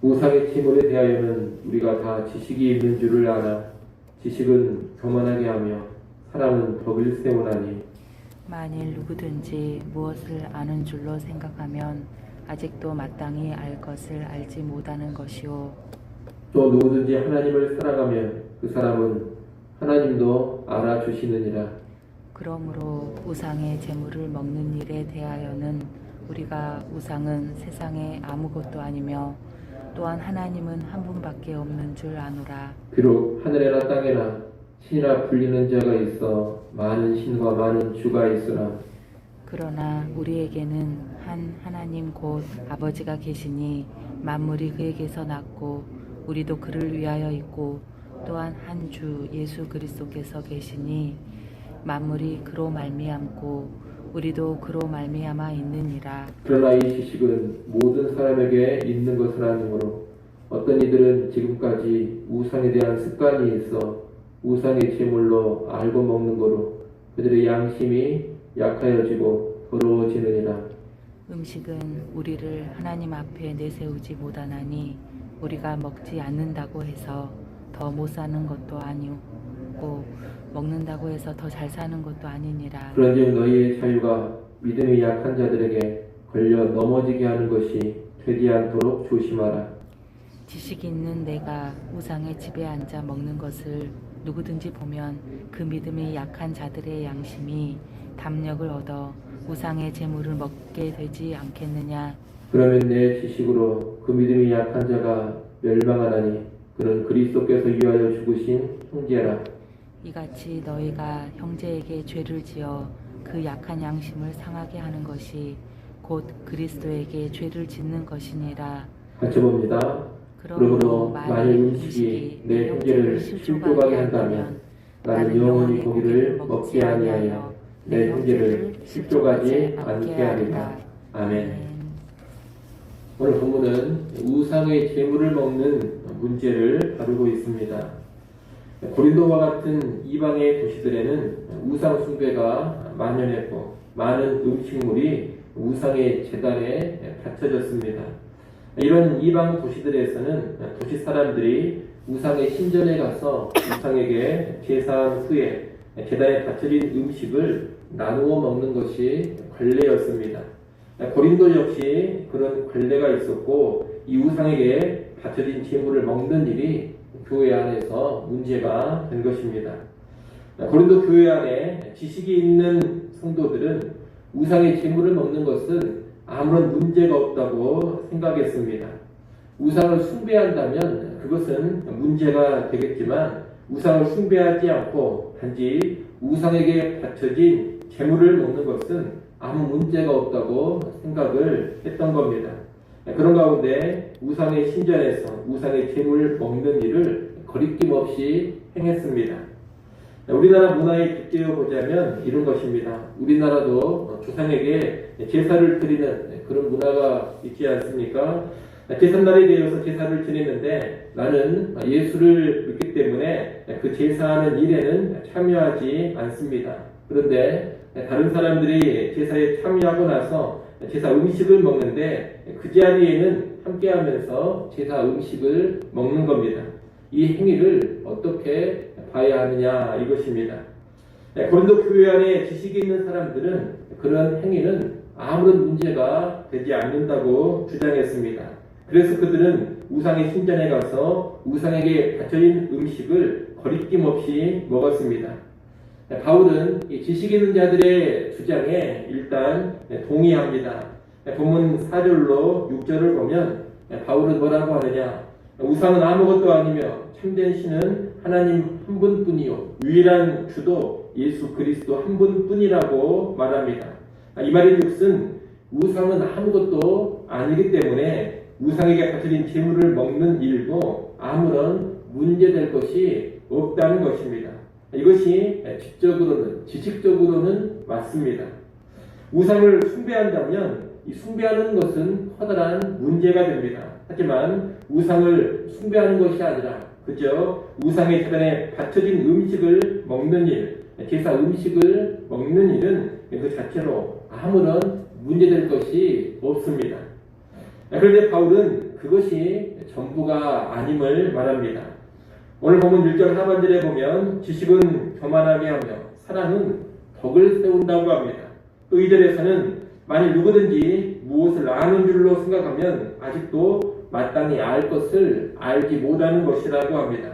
우상의 제물에 대하여는 우리가 다 지식이 있는 줄을 알아. 지식은 교만하게 하며 사람은 덕을 세우나니. 만일 누구든지 무엇을 아는 줄로 생각하면 아직도 마땅히 알 것을 알지 못하는 것이요. 또 누구든지 하나님을 사랑하면 그 사람은 하나님도 알아주시느니라. 그러므로 우상의 제물을 먹는 일에 대하여는 우리가 우상은 세상에 아무것도 아니며 또한 하나님은 한 분밖에 없는 줄 아노라. 비록 하늘에나 땅에나 신이라 불리는 자가 있어 많은 신과 많은 주가 있으나 그러나 우리에게는 한 하나님 곧 아버지가 계시니 만물이 그에게서 났고 우리도 그를 위하여 있고 또한 한 주 예수 그리스도께서 계시니 만물이 그로 말미암고 우리도 그로 말미암아 있느니라. 그러나 이 지식은 모든 사람에게 있는 것은 아니므로 어떤 이들은 지금까지 우상에 대한 습관이 있어 우상의 제물로 알고 먹는 거로 그들의 양심이 약하여지고 더러워지느니라. 음식은 우리를 하나님 앞에 내세우지 못하나니 우리가 먹지 않는다고 해서 더 못 사는 것도 아니고 먹는다고 해서 더 잘 사는 것도 아니니라. 그런즉 너희의 자유가 믿음이 약한 자들에게 걸려 넘어지게 하는 것이 되지 않도록 조심하라. 지식이 있는 내가 우상의 집에 앉아 먹는 것을 누구든지 보면 그 믿음이 약한 자들의 양심이 담력을 얻어 우상의 제물을 먹게 되지 않겠느냐. 그러면 내 지식으로 그 믿음이 약한 자가 멸망하나니 그는 그리스도께서 위하여 죽으신 형제라. 이같이 너희가 형제에게 죄를 지어 그 약한 양심을 상하게 하는 것이 곧 그리스도에게 죄를 짓는 것이니라. 같이 봅니다. 그러므로 만일 음식이 내 형제를 실족하게 한다면 나는 영원히 고기를 먹지 아니하여 내 형제를 실족하지 않게 하리라. 아멘. 오늘 본문은 우상의 제물을 먹는 문제를 다루고 있습니다. 고린도와 같은 이방의 도시들에는 우상 숭배가 만연했고 많은 음식물이 우상의 제단에 바쳐졌습니다. 이런 이방 도시들에서는 도시 사람들이 우상의 신전에 가서 우상에게 제사한 후에 제단에 바쳐진 음식을 나누어 먹는 것이 관례였습니다. 고린도 역시 그런 관례가 있었고 이 우상에게 바쳐진 제물을 먹는 일이 교회 안에서 문제가 된 것입니다. 고린도 교회 안에 지식이 있는 성도들은 우상의 제물을 먹는 것은 아무런 문제가 없다고 생각했습니다. 우상을 숭배한다면 그것은 문제가 되겠지만 우상을 숭배하지 않고 단지 우상에게 바쳐진 제물을 먹는 것은 아무 문제가 없다고 생각을 했던 겁니다. 그런 가운데 우상의 신전에서 우상의 제물을 먹는 일을 거리낌 없이 행했습니다. 우리나라 문화에 빗대어 보자면 이런 것입니다. 우리나라도 조상에게 제사를 드리는 그런 문화가 있지 않습니까? 제삿날에 대해서 제사를 드리는데 나는 예수를 믿기 때문에 그 제사하는 일에는 참여하지 않습니다. 그런데 다른 사람들이 제사에 참여하고 나서 제사 음식을 먹는데 그 자리에는 함께하면서 제사 음식을 먹는 겁니다. 이 행위를 어떻게 봐야 하느냐 이것입니다. 고린도 교회 안에 지식이 있는 사람들은 그런 행위는 아무런 문제가 되지 않는다고 주장했습니다. 그래서 그들은 우상의 신전에 가서 우상에게 바쳐진 음식을 거리낌 없이 먹었습니다. 바울은 이 지식 있는 자들의 주장에 일단 동의합니다. 본문 4절로 6절을 보면 바울은 뭐라고 하느냐. 우상은 아무것도 아니며 참된 신은 하나님 한 분뿐이요 유일한 주도 예수 그리스도 한 분뿐이라고 말합니다. 이 말의 뜻은 우상은 아무것도 아니기 때문에 우상에게 바쳐진 제물을 먹는 일도 아무런 문제될 것이 없다는 것입니다. 이것이 지식적으로는 맞습니다. 우상을 숭배한다면 이 숭배하는 것은 커다란 문제가 됩니다. 하지만 우상을 숭배하는 것이 아니라 그저 우상의 제단에 바쳐진 음식을 먹는 일, 제사 음식을 먹는 일은 그 자체로 아무런 문제될 것이 없습니다. 그런데 바울은 그것이 전부가 아님을 말합니다. 오늘 보면 1절 하반절에 보면 지식은 교만하게 하며 사랑은 덕을 세운다고 합니다. 또 2절에서는 만일 누구든지 무엇을 아는 줄로 생각하면 아직도 마땅히 알 것을 알지 못하는 것이라고 합니다.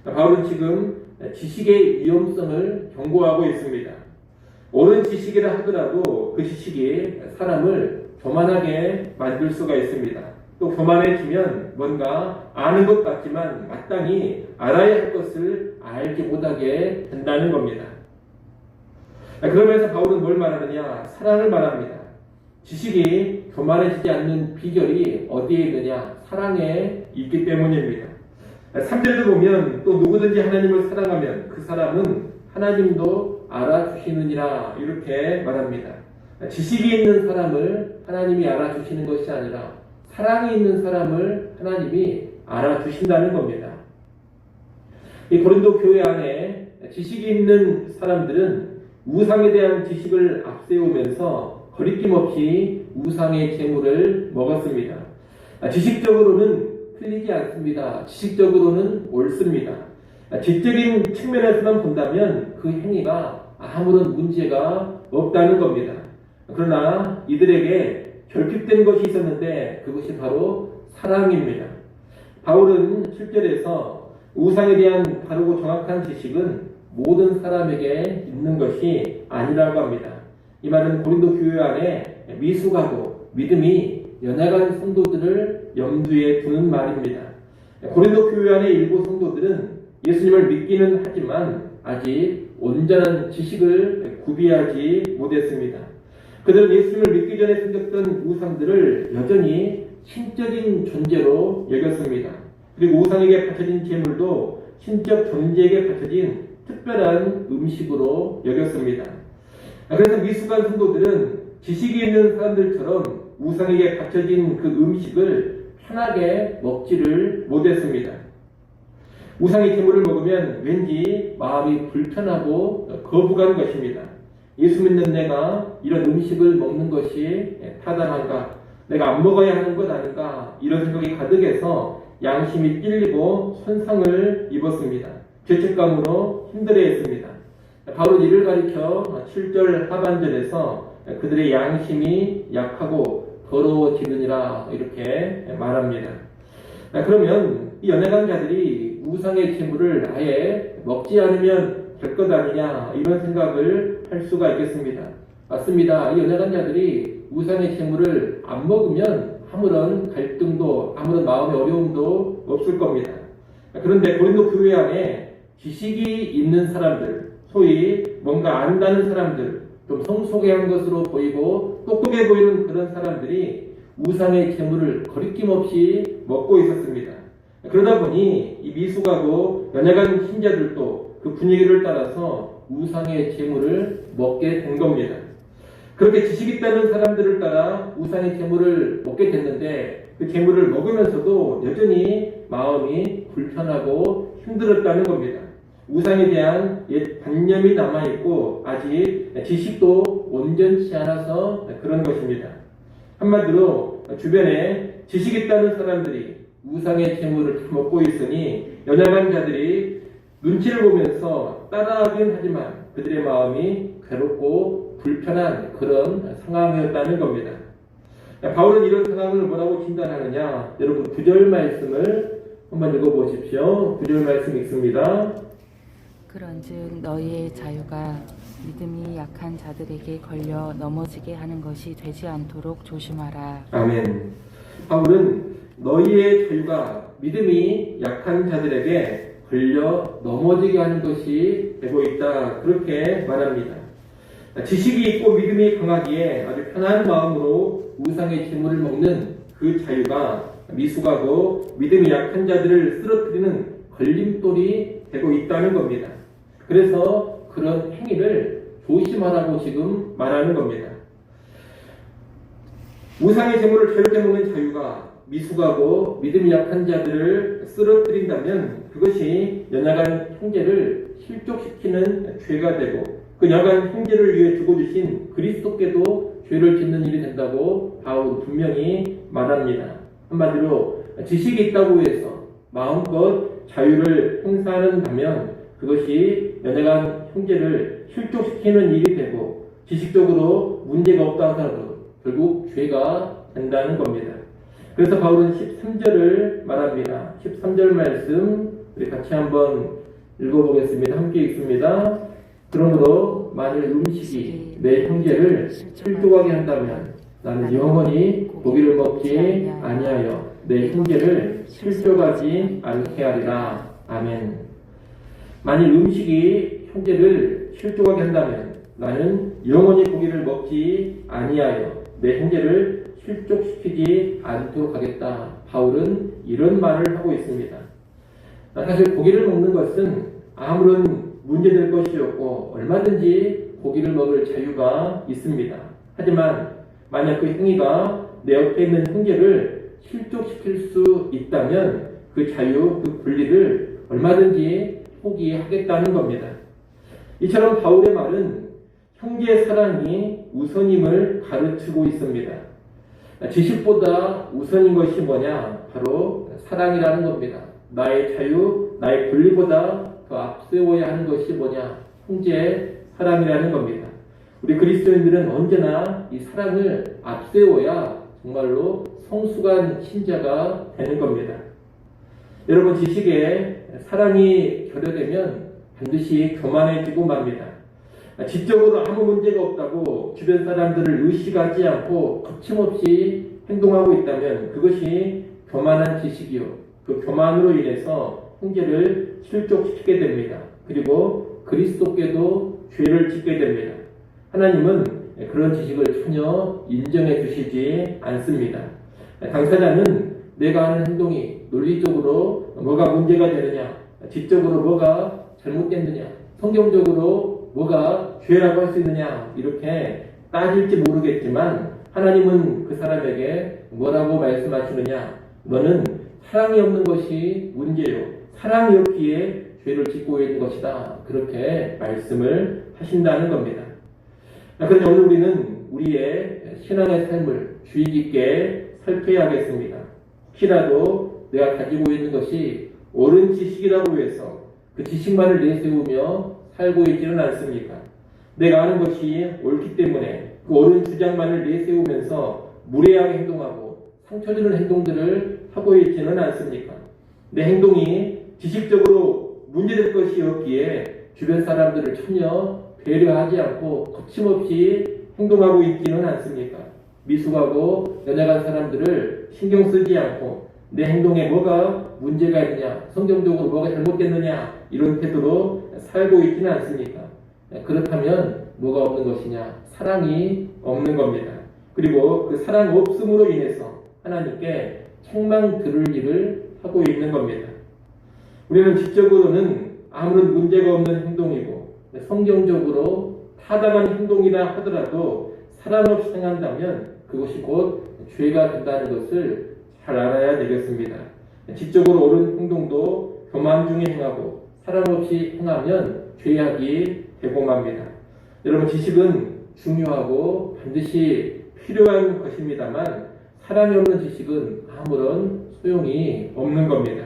바울은 지금 지식의 위험성을 경고하고 있습니다. 옳은 지식이라 하더라도 그 지식이 사람을 교만하게 만들 수가 있습니다. 또 교만해지면 뭔가 아는 것 같지만 마땅히 알아야 할 것을 알지 못하게 된다는 겁니다. 그러면서 바울은 뭘 말하느냐? 사랑을 말합니다. 지식이 교만해지지 않는 비결이 어디에 있느냐? 사랑에 있기 때문입니다. 3절도 보면 또 누구든지 하나님을 사랑하면 그 사람은 하나님도 알아주시느니라 이렇게 말합니다. 지식이 있는 사람을 하나님이 알아주시는 것이 아니라 사랑이 있는 사람을 하나님이 알아주신다는 겁니다. 이 고린도 교회 안에 지식이 있는 사람들은 우상에 대한 지식을 앞세우면서 거리낌 없이 우상의 제물을 먹었습니다. 지식적으로는 틀리지 않습니다. 지식적으로는 옳습니다. 지적인 측면에서만 본다면 그 행위가 아무런 문제가 없다는 겁니다. 그러나 이들에게 결핍된 것이 있었는데 그것이 바로 사랑입니다. 바울은 7절에서 우상에 대한 바르고 정확한 지식은 모든 사람에게 있는 것이 아니라고 합니다. 이 말은 고린도 교회 안에 미숙하고 믿음이 연약한 성도들을 염두에 두는 말입니다. 고린도 교회 안의 일부 성도들은 예수님을 믿기는 하지만 아직 온전한 지식을 구비하지 못했습니다. 그들은 예수님을 믿기 전에 생겼던 우상들을 여전히 신적인 존재로 여겼습니다. 그리고 우상에게 바쳐진 제물도 신적 존재에게 바쳐진 특별한 음식으로 여겼습니다. 그래서 미숙한 성도들은 지식이 있는 사람들처럼 우상에게 바쳐진 그 음식을 편하게 먹지를 못했습니다. 우상의 제물을 먹으면 왠지 마음이 불편하고 거부감 것입니다. 예수 믿는 내가 이런 음식을 먹는 것이 타당한가? 내가 안 먹어야 하는 것 아닌가? 이런 생각이 가득해서 양심이 찔리고 손상을 입었습니다. 죄책감으로 힘들어했습니다. 바울은 이를 가리켜 7절 하반절에서 그들의 양심이 약하고 더러워지느니라 이렇게 말합니다. 그러면 이 연약한 자들이 우상의 제물을 아예 먹지 않으면 될 것 아니냐 이런 생각을 할 수가 있겠습니다. 맞습니다. 이 연약한 자들이 우상의 제물을 안 먹으면 아무런 갈등도 아무런 마음의 어려움도 없을 겁니다. 그런데 고린도 교회 안에 지식이 있는 사람들, 소위 뭔가 안다는 사람들, 좀 성소개한 것으로 보이고 똑똑해 보이는 그런 사람들이 우상의 제물을 거리낌 없이 먹고 있었습니다. 그러다 보니 이 미숙하고 연약한 신자들도 그 분위기를 따라서 우상의 제물을 먹게 된 겁니다. 그렇게 지식 있다는 사람들을 따라 우상의 제물을 먹게 됐는데 그 제물을 먹으면서도 여전히 마음이 불편하고 힘들었다는 겁니다. 우상에 대한 옛 관념이 남아있고 아직 지식도 온전치 않아서 그런 것입니다. 한마디로 주변에 지식 있다는 사람들이 우상의 제물을 먹고 있으니 연약한 자들이 눈치를 보면서 따라하긴 하지만 그들의 마음이 괴롭고 불편한 그런 상황이었다는 겁니다. 바울은 이런 상황을 뭐라고 진단하느냐? 여러분 9절 말씀을 한번 읽어보십시오. 9절 말씀 읽습니다. 그런즉 너희의 자유가 믿음이 약한 자들에게 걸려 넘어지게 하는 것이 되지 않도록 조심하라. 아멘. 바울은 너희의 자유가 믿음이 약한 자들에게 걸려 넘어지게 하는 것이 되고 있다. 그렇게 말합니다. 지식이 있고 믿음이 강하기에 아주 편한 마음으로 우상의 제물을 먹는 그 자유가 미숙하고 믿음이 약한 자들을 쓰러뜨리는 걸림돌이 되고 있다는 겁니다. 그래서 그런 행위를 조심하라고 지금 말하는 겁니다. 우상의 제물을 자유롭게 먹는 자유가 미숙하고 믿음이 약한 자들을 쓰러뜨린다면 그것이 연약한 형제를 실족시키는 죄가 되고 그 연약한 형제를 위해 죽어주신 그리스도께도 죄를 짓는 일이 된다고 바울은 분명히 말합니다. 한마디로 지식이 있다고 해서 마음껏 자유를 행사한다면 그것이 연약한 형제를 실족시키는 일이 되고 지식적으로 문제가 없다 하더라도 결국 죄가 된다는 겁니다. 그래서 바울은 13절을 말합니다. 13절 말씀 우리 같이 한번 읽어보겠습니다. 함께 읽습니다. 그러므로 만일 음식이 내 형제를 실족하게 한다면 나는 영원히 고기를 먹지 아니하여 내 형제를 실족하지 않게 하리라. 아멘. 만일 음식이 형제를 실족하게 한다면 나는 영원히 고기를 먹지 아니하여 내 형제를 실족시키지 않도록 하겠다. 바울은 이런 말을 하고 있습니다. 사실 고기를 먹는 것은 아무런 문제될 것이 없고 얼마든지 고기를 먹을 자유가 있습니다. 하지만 만약 그 행위가 내 옆에 있는 형제를 실족시킬 수 있다면 그 자유, 그 권리를 얼마든지 포기하겠다는 겁니다. 이처럼 바울의 말은 형제 사랑이 우선임을 가르치고 있습니다. 지식보다 우선인 것이 뭐냐? 바로 사랑이라는 겁니다. 나의 자유, 나의 권리보다 더 앞세워야 하는 것이 뭐냐? 형제 사랑이라는 겁니다. 우리 그리스도인들은 언제나 이 사랑을 앞세워야 정말로 성숙한 신자가 되는 겁니다. 여러분, 지식에 사랑이 결여되면 반드시 교만해지고 맙니다. 지적으로 아무 문제가 없다고 주변 사람들을 의식하지 않고 거침없이 행동하고 있다면 그것이 교만한 지식이요. 그 교만으로 인해서 형제를 실족시키게 됩니다. 그리고 그리스도께도 죄를 짓게 됩니다. 하나님은 그런 지식을 전혀 인정해 주시지 않습니다. 당사자는 내가 하는 행동이 논리적으로 뭐가 문제가 되느냐, 지적으로 뭐가 잘못됐느냐, 성경적으로 뭐가 죄라고 할 수 있느냐 이렇게 따질지 모르겠지만 하나님은 그 사람에게 뭐라고 말씀하시느냐, 너는 사랑이 없는 것이 문제요, 사랑이 없기에 죄를 짓고 있는 것이다, 그렇게 말씀을 하신다는 겁니다. 그러니 오늘 우리는 우리의 신앙의 삶을 주의 깊게 살펴야겠습니다. 혹시라도 내가 가지고 있는 것이 옳은 지식이라고 해서 그 지식만을 내세우며 살고 있지는 않습니까? 내가 아는 것이 옳기 때문에 그 옳은 주장만을 내세우면서 무례하게 행동하고 상처 주는 행동들을 하고 있지는 않습니까? 내 행동이 지식적으로 문제될 것이 없기에 주변 사람들을 전혀 배려하지 않고 거침없이 행동하고 있지는 않습니까? 미숙하고 연약한 사람들을 신경 쓰지 않고 내 행동에 뭐가 문제가 있느냐, 성경적으로 뭐가 잘못됐느냐 이런 태도로 살고 있지는 않습니까? 그렇다면 뭐가 없는 것이냐? 사랑이 없는 겁니다. 그리고 그 사랑 없음으로 인해서 하나님께 책망 들을 일을 하고 있는 겁니다. 우리는 지적으로는 아무런 문제가 없는 행동이고 성경적으로 타당한 행동이라 하더라도 사랑 없이 행한다면 그것이 곧 죄가 된다는 것을 잘 알아야 되겠습니다. 지적으로 옳은 행동도 교만 중에 행하고 사랑 없이 행하면 죄악이 되고 맙니다. 여러분, 지식은 중요하고 반드시 필요한 것입니다만 사랑이 없는 지식은 아무런 소용이 없는 겁니다.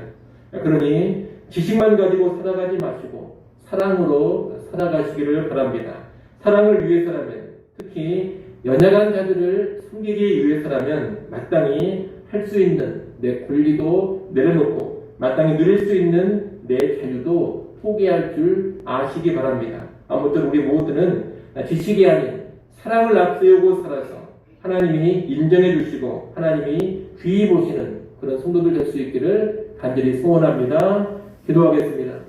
그러니 지식만 가지고 살아가지 마시고 사랑으로 살아가시기를 바랍니다. 사랑을 위해서라면, 특히 연약한 자들을 섬기기 위해서라면 마땅히 할 수 있는 내 권리도 내려놓고 마땅히 누릴 수 있는 내 자유도 포기할 줄 아시기 바랍니다. 아무쪼록 우리 모두는 지식이 아닌 사랑을 앞세우고 살아서 하나님이 인정해 주시고 하나님이 귀히 보시는 그런 성도들 될 수 있기를 간절히 소원합니다. 기도하겠습니다.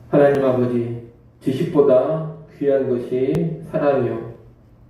하나님 아버지, 지식보다 귀한 것이 사랑이요,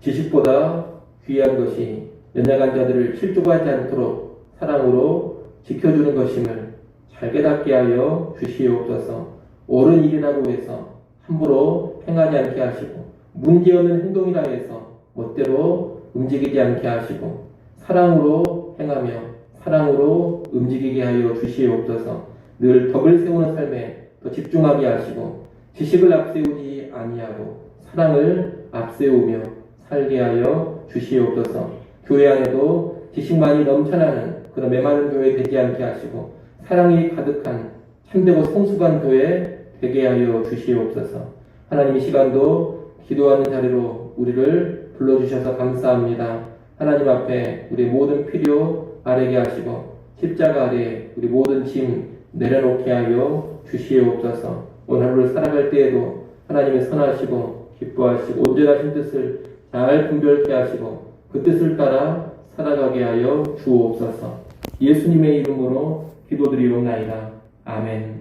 지식보다 귀한 것이 연약한 자들을 실족하지 않도록 사랑으로 지켜주는 것임을 잘 깨닫게 하여 주시옵소서. 옳은 일이라고 해서 함부로 행하지 않게 하시고 문제없는 행동이라 해서 멋대로 움직이지 않게 하시고 사랑으로 행하며 사랑으로 움직이게 하여 주시옵소서. 늘 덕을 세우는 삶에 더 집중하게 하시고 지식을 앞세우지 아니하고 사랑을 앞세우며 살게 하여 주시옵소서. 교회 안에도 지식만이 넘쳐나는 그런 메마른 교회 되지 않게 하시고 사랑이 가득한 참되고 성숙한 교회 되게 하여 주시옵소서. 하나님, 이 시간도 기도하는 자리로 우리를 불러주셔서 감사합니다. 하나님 앞에 우리 모든 필요 아뢰게 하시고 십자가 아래 우리 모든 짐 내려놓게 하여 주시옵소서. 오늘 하루를 살아갈 때에도 하나님의 선하시고 기뻐하시고 온전하신 뜻을 잘 분별케 하시고 그 뜻을 따라 살아가게 하여 주옵소서. 예수님의 이름으로 기도드리옵나이다. 아멘.